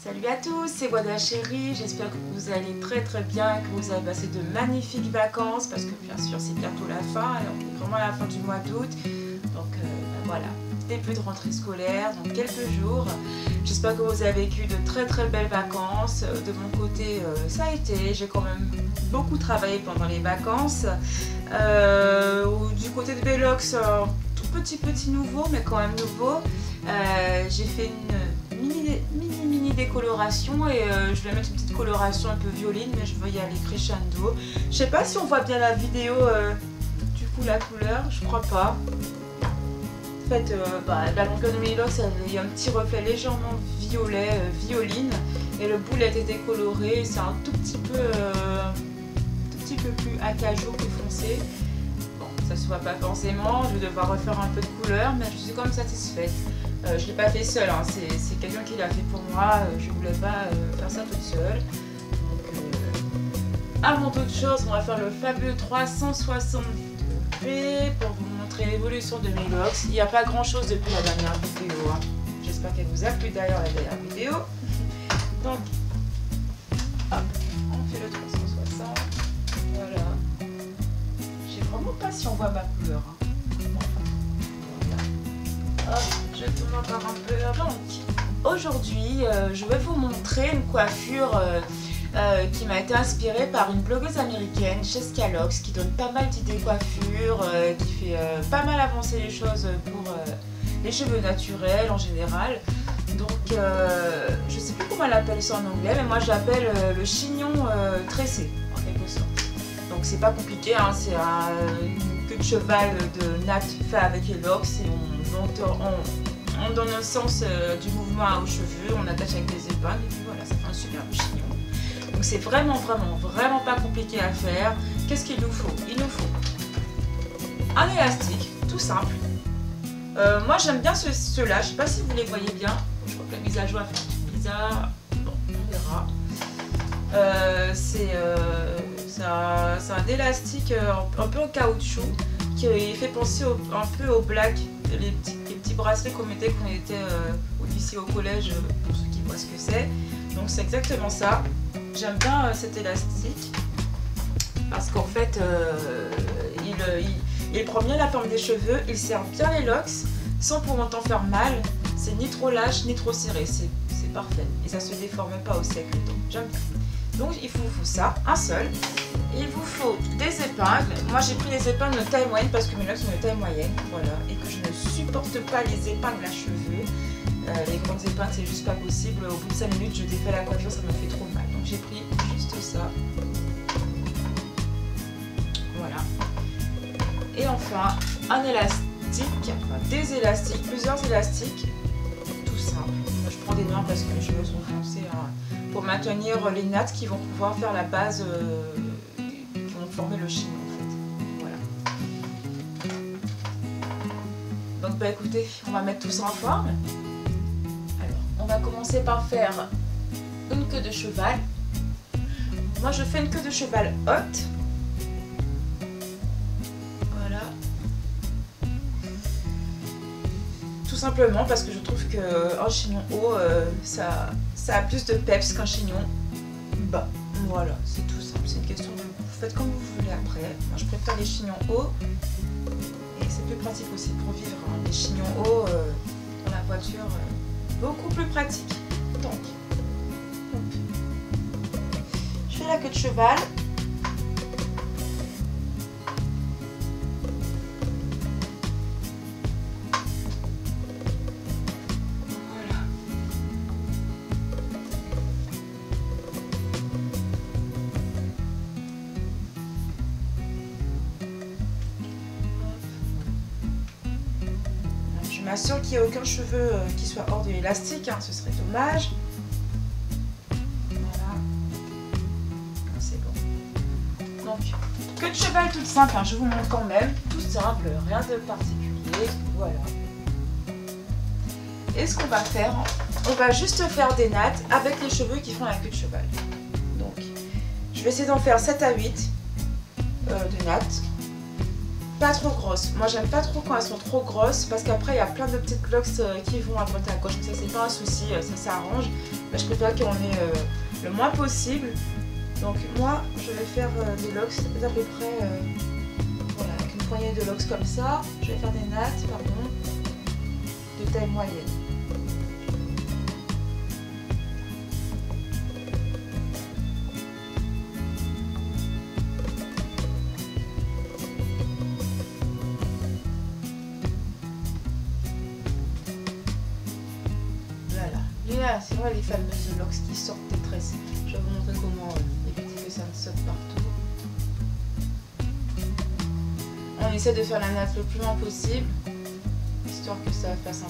Salut à tous, c'est Wada Chérie, j'espère que vous allez très bien, que vous avez passé de magnifiques vacances parce que bien sûr c'est bientôt la fin, alors on est vraiment à la fin du mois d'août, donc voilà, début de rentrée scolaire, donc quelques jours. J'espère que vous avez vécu de très belles vacances. De mon côté ça a été, j'ai quand même beaucoup travaillé pendant les vacances. Du côté de Bellox, tout petit nouveau, mais quand même nouveau. J'ai fait une mini décoloration et je vais mettre une petite coloration un peu violine, mais je veux y aller crescendo. Je sais pas si on voit bien la vidéo du coup la couleur, je crois pas. En fait la longueur de mes locks, il y a un petit reflet légèrement violet, violine, et le boule a été décoloré, c'est un tout petit peu plus acajou que foncé. Bon, ça se voit pas forcément, je vais devoir refaire un peu de couleur, mais je suis quand même satisfaite. Je ne l'ai pas fait seule, hein. C'est quelqu'un qui l'a fait pour moi, je ne voulais pas faire ça toute seule. Donc, avant toute chose, on va faire le fabuleux 360 degrés pour vous montrer l'évolution de mes locks. Il n'y a pas grand chose depuis la dernière vidéo, hein. J'espère qu'elle vous a plu d'ailleurs la dernière vidéo. Donc, hop, on fait le 360, voilà. Je sais vraiment pas si on voit ma couleur, hein. Hop, je tourne encore un peu. Donc, aujourd'hui, je vais vous montrer une coiffure qui m'a été inspirée par une blogueuse américaine, Jessica Locks, qui donne pas mal d'idées coiffure, qui fait pas mal avancer les choses pour les cheveux naturels en général. Donc, je sais plus comment elle appelle ça en anglais, mais moi j'appelle le chignon tressé, en quelque sorte. Donc, c'est pas compliqué, hein, c'est une queue de cheval de natte fait avec les locks et on donne le sens du mouvement aux cheveux, on attache avec des épingles et puis voilà, ça fait un superbe chignon. Donc c'est vraiment pas compliqué à faire. Qu'est-ce qu'il nous faut? Il nous faut un élastique, tout simple. Moi j'aime bien ceux-là, je sais pas si vous les voyez bien. Je crois que la mise à jour a fait un petit bizarre. Bon, on verra. C'est un élastique un peu en caoutchouc qui fait penser un peu au black, les petits bracelets qu'on mettait quand on était au lycée, au collège, pour ceux qui voient ce que c'est. Donc c'est exactement ça. J'aime bien cet élastique parce qu'en fait il prend bien la forme des cheveux, il serre bien les locks sans pour autant faire mal. C'est ni trop lâche ni trop serré, c'est parfait et ça se déforme pas au sec. Donc j'aime bien. Donc il vous faut ça, un seul. Il vous faut des épingles. Moi j'ai pris les épingles de taille moyenne parce que mes locks sont de taille moyenne, voilà, et que je ne supporte pas les épingles à cheveux. Les grandes épingles c'est juste pas possible. Au bout de 5 minutes je défais la coiffure, ça me fait trop mal. Donc j'ai pris juste ça. Voilà. Et enfin un élastique, enfin des élastiques, plusieurs élastiques, tout simple. Moi je prends des noirs parce que les cheveux sont foncés, hein, pour maintenir les nattes qui vont pouvoir faire la base, qui vont former le chignon en fait. Voilà. Donc bah écoutez, on va mettre tout ça en forme. Alors, on va commencer par faire une queue de cheval. Moi je fais une queue de cheval haute. Voilà. Tout simplement parce que je trouve qu'un chignon haut, ça a plus de peps qu'un chignon bas. Voilà, c'est tout simple, c'est une question de goût. Vous faites comme vous voulez après. Moi je préfère les chignons hauts et c'est plus pratique aussi pour vivre, hein. Les chignons hauts dans la voiture, beaucoup plus pratique. Donc, je fais la queue de cheval. Je m'assure qu'il n'y ait aucun cheveu qui soit hors de l'élastique, hein, ce serait dommage. Voilà. C'est bon. Donc, queue de cheval toute simple, hein, je vous montre quand même. Tout simple, rien de particulier. Voilà. Et ce qu'on va faire, on va juste faire des nattes avec les cheveux qui font la queue de cheval. Donc, je vais essayer d'en faire 7 à 8 de nattes. pas trop grosses. Moi j'aime pas trop quand elles sont trop grosses parce qu'après il y a plein de petites locks qui vont à droite à gauche. Mais ça c'est pas un souci, ça s'arrange. Je préfère qu'on ait le moins possible. Donc moi je vais faire des locks d'à peu près voilà, avec une poignée de locks comme ça. Je vais faire des nattes, pardon, de taille moyenne. C'est vrai les fameuses locks qui sortent des tresses. Je vais vous montrer comment éviter que ça ne saute partout. On essaie de faire la natte le plus loin possible, histoire que ça fasse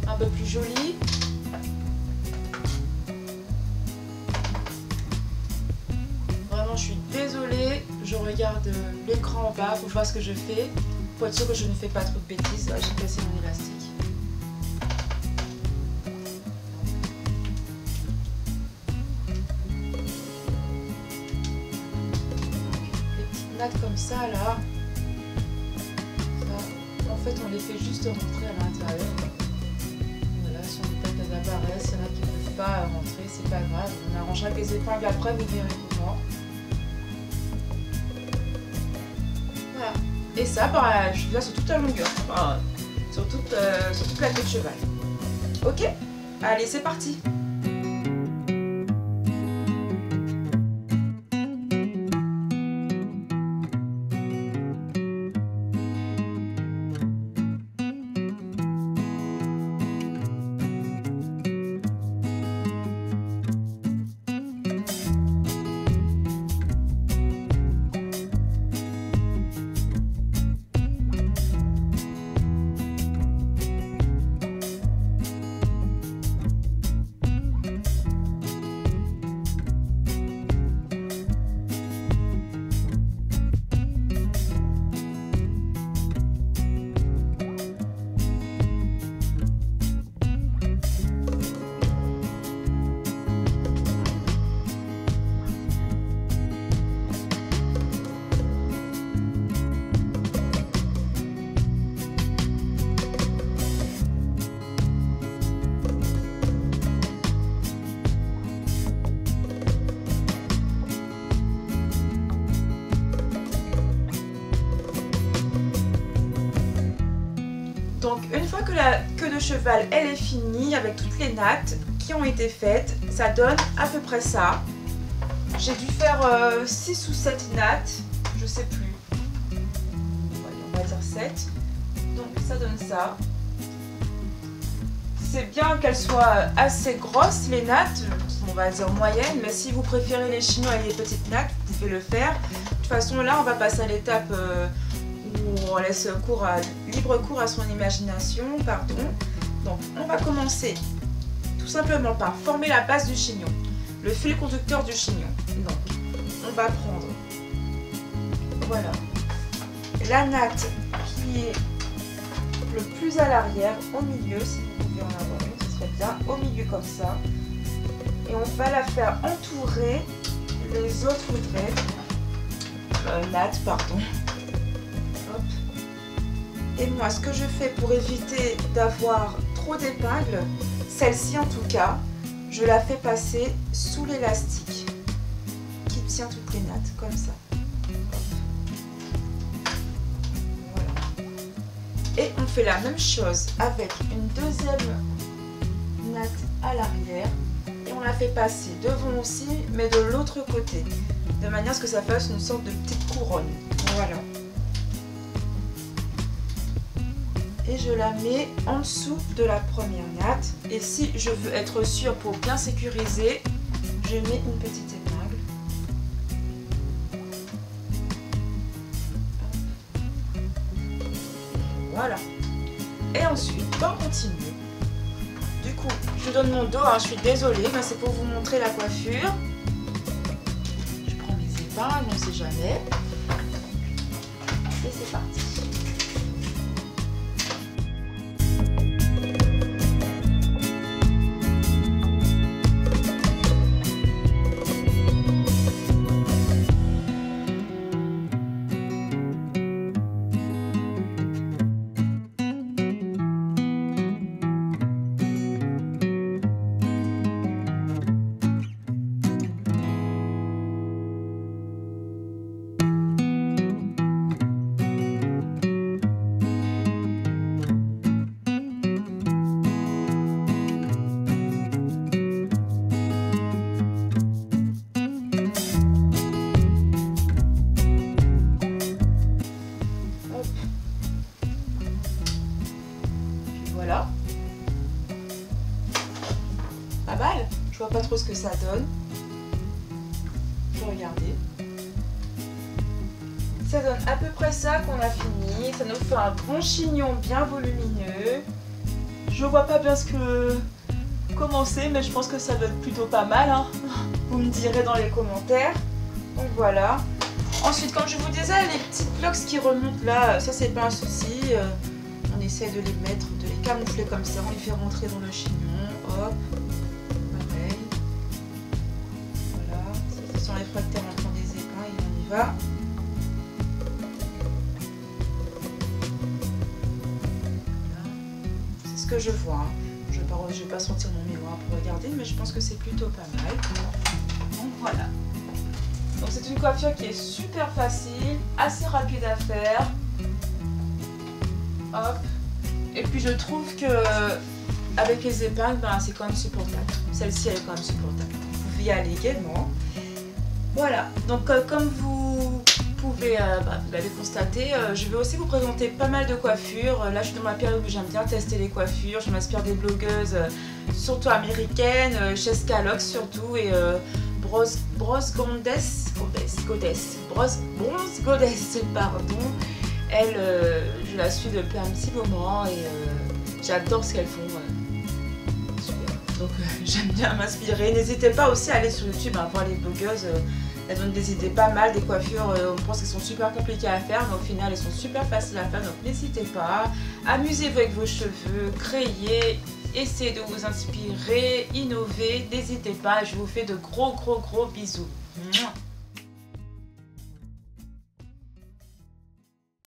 un peu plus joli. Vraiment je suis désolée, je regarde l'écran en bas pour voir ce que je fais, pour être sûr que je ne fais pas trop de bêtises. J'ai placé mon élastique. Comme ça là, ça, en fait on les fait juste rentrer à l'intérieur. Voilà, si on tape des appareils, s'il y en a qui ne peuvent pas rentrer, c'est pas grave, on arrangera avec les épingles après, vous verrez comment. Voilà, et ça bah, je fais ça sur toute la longueur, enfin, sur toute la queue de cheval. Ok, allez c'est parti. Donc une fois que la queue de cheval elle est finie avec toutes les nattes qui ont été faites, ça donne à peu près ça. J'ai dû faire 6 ou 7 nattes, je sais plus. On va dire 7. Donc ça donne ça. C'est bien qu'elles soient assez grosses les nattes, on va dire moyennes, mais si vous préférez les chinois et les petites nattes, vous pouvez le faire. De toute façon là on va passer à l'étape où on laisse libre cours à son imagination, pardon. Donc on va commencer tout simplement par former la base du chignon, le fil conducteur du chignon. Donc on va prendre, voilà, la natte qui est le plus à l'arrière, au milieu, si vous pouvez en avoir une, ce serait bien, au milieu comme ça. Et on va la faire entourer les autres nattes, pardon. Hop. Et moi, ce que je fais pour éviter d'avoir trop d'épingles, celle-ci en tout cas, je la fais passer sous l'élastique qui tient toutes les nattes, comme ça. Et on fait la même chose avec une deuxième natte à l'arrière. Et on la fait passer devant aussi, mais de l'autre côté. De manière à ce que ça fasse une sorte de petite couronne. Voilà. Et je la mets en dessous de la première natte. Et si je veux être sûre pour bien sécuriser, je mets une petite épingle. Voilà. Et ensuite, on continue. Du coup, je donne mon dos, hein, je suis désolée, mais c'est pour vous montrer la coiffure. Je prends mes épingles, on ne sait jamais. Et c'est parti. mal. Je vois pas trop ce que ça donne. Je vais regarder. Ça donne à peu près ça qu'on a fini. Ça nous fait un bon chignon bien volumineux. Je vois pas bien comment c'est, mais je pense que ça donne plutôt pas mal, hein. Vous me direz dans les commentaires. Donc voilà. Ensuite, comme je vous disais, les petites blocs qui remontent là, ça c'est pas un souci. On essaie de les mettre, de les camoufler comme ça. On les fait rentrer dans le chignon. Hop. Pareil. Voilà. Ça, ce sont les fractures entrant des épingles et on y va. C'est ce que je vois. Hein. Je vais pas sortir mon miroir pour regarder, mais je pense que c'est plutôt pas mal. Donc voilà. Donc c'est une coiffure qui est super facile, assez rapide à faire. Hop. Et puis je trouve que avec les épingles, ben, c'est quand même supportable. Celle-ci elle est quand même supportable. Vous pouvez y aller également. Voilà. Donc comme vous pouvez vous l'avez constaté, je vais aussi vous présenter pas mal de coiffures. Là je suis dans ma période où j'aime bien tester les coiffures. Je m'inspire des blogueuses, surtout américaines, Jessica Locke surtout et Bronze Goddess, pardon. Elle, je la suis depuis un petit moment et j'adore ce qu'elles font. Donc j'aime bien m'inspirer. N'hésitez pas aussi à aller sur YouTube, voir les blogueuses. Elles donnent des idées pas mal, des coiffures, on pense qu'elles sont super compliquées à faire, mais au final elles sont super faciles à faire, donc n'hésitez pas. Amusez-vous avec vos cheveux, créez, essayez de vous inspirer, innovez, n'hésitez pas, je vous fais de gros bisous. Mouah.